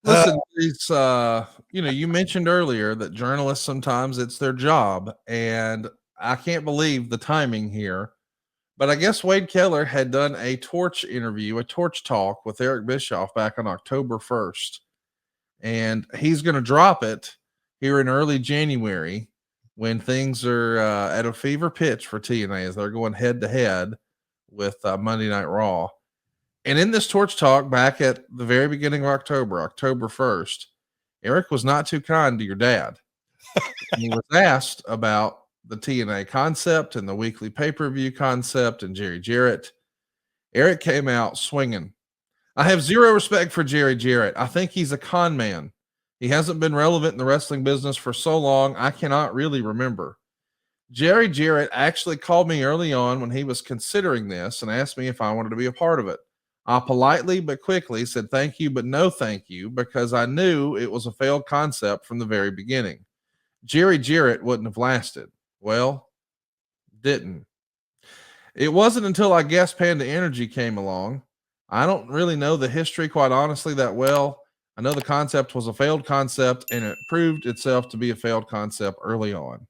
Listen, it's you mentioned earlier that journalists sometimes it's their job, and I can't believe the timing here. But I guess Wade Keller had done a torch interview, a torch talk with Eric Bischoff back on October 1st. And he's going to drop it here in early January when things are at a fever pitch for TNA as they're going head to head with Monday Night Raw. And in this torch talk back at the very beginning of October, October 1st, Eric was not too kind to your dad. He was asked about the TNA concept and the weekly pay-per-view concept and Jerry Jarrett. Eric came out swinging. I have zero respect for Jerry Jarrett. I think he's a con man. He hasn't been relevant in the wrestling business for so long, I cannot really remember. Jerry Jarrett actually called me early on when he was considering this and asked me if I wanted to be a part of it. I politely but quickly said thank you, but no thank you, because I knew it was a failed concept from the very beginning. Jerry Jarrett wouldn't have lasted. Well, didn't. It wasn't until I guess Panda Energy came along. I don't really know the history, quite honestly, that well. I know the concept was a failed concept, and it proved itself to be a failed concept early on.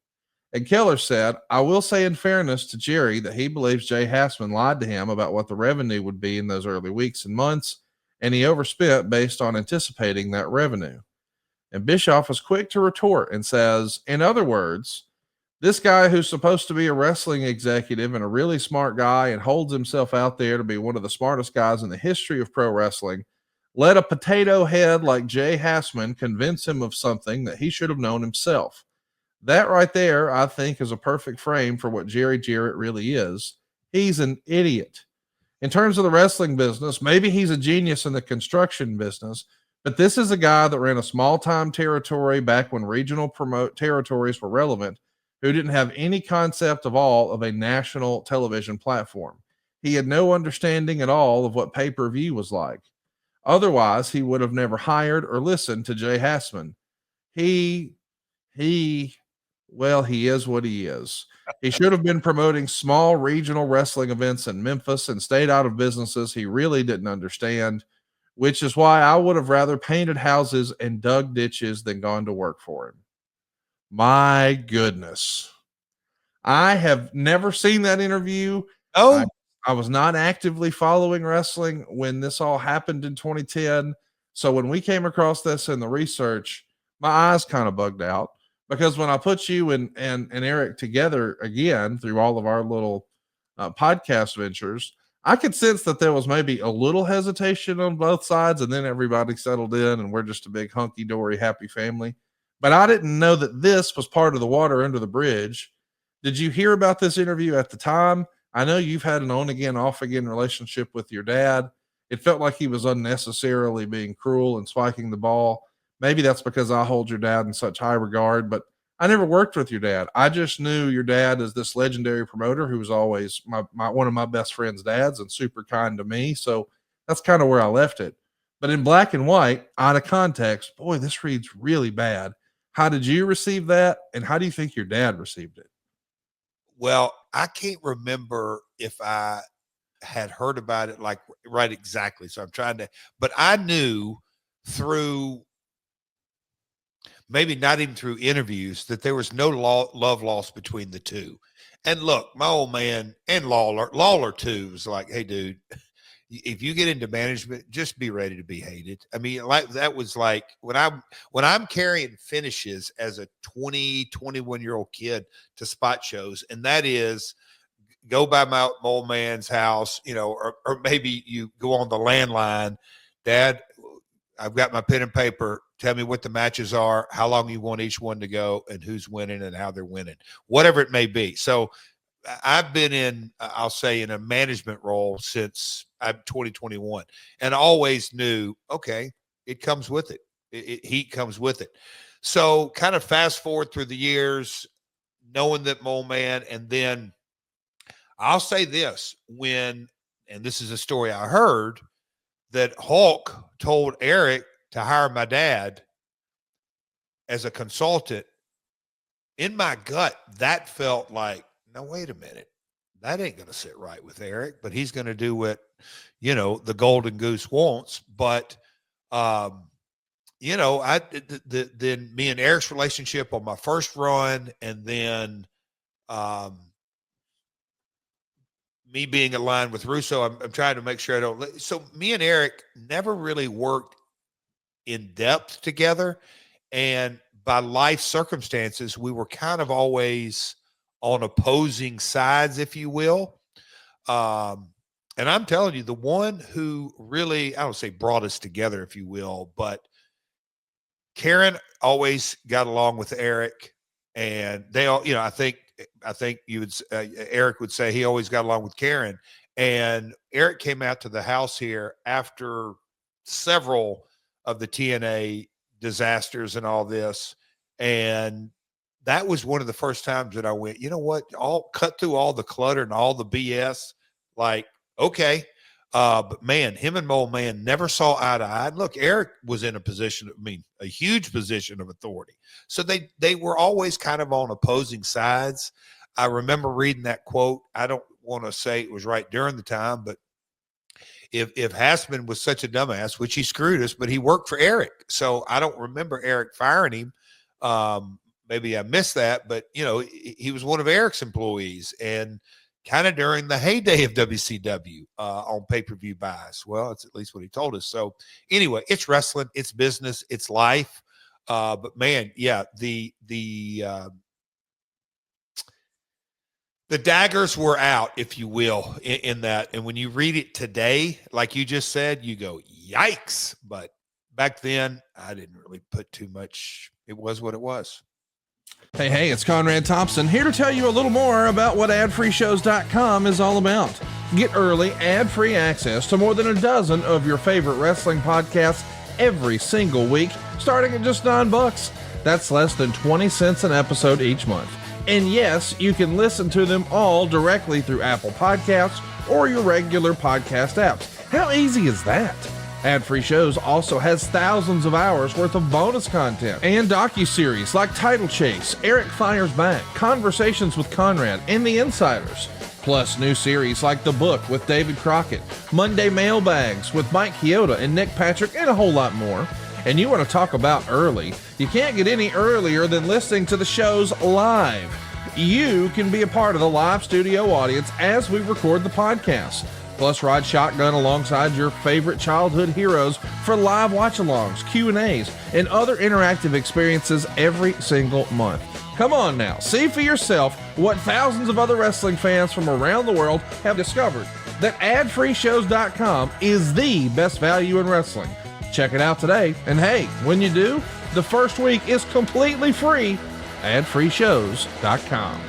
And Keller said, I will say in fairness to Jerry that he believes Jay Hassman lied to him about what the revenue would be in those early weeks and months, and he overspent based on anticipating that revenue. And Bischoff was quick to retort and says, in other words, this guy who's supposed to be a wrestling executive and a really smart guy and holds himself out there to be one of the smartest guys in the history of pro wrestling, let a potato head like Jay Hassman convince him of something that he should have known himself. That right there, I think, is a perfect frame for what Jerry Jarrett really is. He's an idiot. In terms of the wrestling business, maybe he's a genius in the construction business, but this is a guy that ran a small-time territory back when regional territories were relevant, who didn't have any concept of all of a national television platform. He had no understanding at all of what pay-per-view was like. Otherwise, he would have never hired or listened to Jay Hassman. He is what he is. He should have been promoting small regional wrestling events in Memphis and stayed out of businesses he really didn't understand, which is why I would have rather painted houses and dug ditches than gone to work for him. My goodness. I have never seen that interview. Oh, I was not actively following wrestling when this all happened in 2010. So when we came across this in the research, my eyes kind of bugged out because when I put you and Eric together again through all of our little podcast ventures, I could sense that there was maybe a little hesitation on both sides, and then everybody settled in and we're just a big hunky-dory happy family. But I didn't know that this was part of the water under the bridge. Did you hear about this interview at the time? I know you've had an on again, off again relationship with your dad. It felt like he was unnecessarily being cruel and spiking the ball. Maybe that's because I hold your dad in such high regard, but I never worked with your dad. I just knew your dad as this legendary promoter who was always my one of my best friend's dads and super kind to me. So that's kind of where I left it. But in black and white, out of context, boy, this reads really bad. How did you receive that? And how do you think your dad received it? well, I can't remember if I had heard about it like right exactly. So I'm trying to, but I knew through maybe not even through interviews that there was no love lost between the two. And look, my old man and Lawler too was like, hey, dude, if you get into management, just be ready to be hated. I mean, like that was like when I'm carrying finishes as a 21-year-old kid to spot shows, and that is go by my old man's house, or maybe you go on the landline, Dad, I've got my pen and paper. Tell me what the matches are, how long you want each one to go, and who's winning and how they're winning, whatever it may be. So I've been in, I'll say, in a management role since I'm 2021, and always knew, okay, it comes with it. Heat comes with it. So kind of fast forward through the years, knowing that Mole Man, and then I'll say this, and this is a story I heard, that Hulk told Eric to hire my dad as a consultant. In my gut, that felt like, now, wait a minute. That ain't going to sit right with Eric, but he's going to do what, the golden goose wants. But you know, then me and Eric's relationship on my first run, and then me being aligned with Russo, I'm trying to make sure I don't. So me and Eric never really worked in depth together, and by life circumstances, we were kind of always on opposing sides, if you will. And I'm telling you, the one who really, I don't say brought us together, if you will, but Karen always got along with Eric, and they all, you know, I think you would, Eric would say he always got along with Karen. And Eric came out to the house here after several of the TNA disasters and all this. And that was one of the first times that I went, you know what, all cut through all the clutter and all the BS. Like, okay. But man, him and Mole Man never saw eye to eye. Look, Eric was in a position, I mean, a huge position of authority. So they were always kind of on opposing sides. I remember reading that quote. I don't want to say it was right during the time, but if Hassman was such a dumbass, which he screwed us, but he worked for Eric. So I don't remember Eric firing him. Maybe I missed that, but you know, he was one of Eric's employees, and kind of during the heyday of WCW on pay-per-view buys. Well, it's at least what he told us. So anyway, it's wrestling, it's business, it's life. But man, yeah, the daggers were out, if you will, in that. And when you read it today, like you just said, you go, yikes. But back then, I didn't really put too much. It was what it was. Hey, it's Conrad Thompson here to tell you a little more about what adfreeshows.com is all about. Get early, ad-free access to more than a dozen of your favorite wrestling podcasts every single week, starting at just $9. That's less than 20 cents an episode each month. And yes, you can listen to them all directly through Apple Podcasts or your regular podcast apps. How easy is that? Ad-free shows also has thousands of hours worth of bonus content and docuseries like Title Chase, Eric Fires Back, Conversations with Conrad, and The Insiders. Plus new series like The Book with David Crockett, Monday Mailbags with Mike Chioda and Nick Patrick, and a whole lot more. And you want to talk about early? You can't get any earlier than listening to the shows live. You can be a part of the live studio audience as we record the podcast. Plus, ride shotgun alongside your favorite childhood heroes for live watch-alongs, Q&As, and other interactive experiences every single month. Come on now, see for yourself what thousands of other wrestling fans from around the world have discovered, that adfreeshows.com is the best value in wrestling. Check it out today, and hey, when you do, the first week is completely free. adfreeshows.com.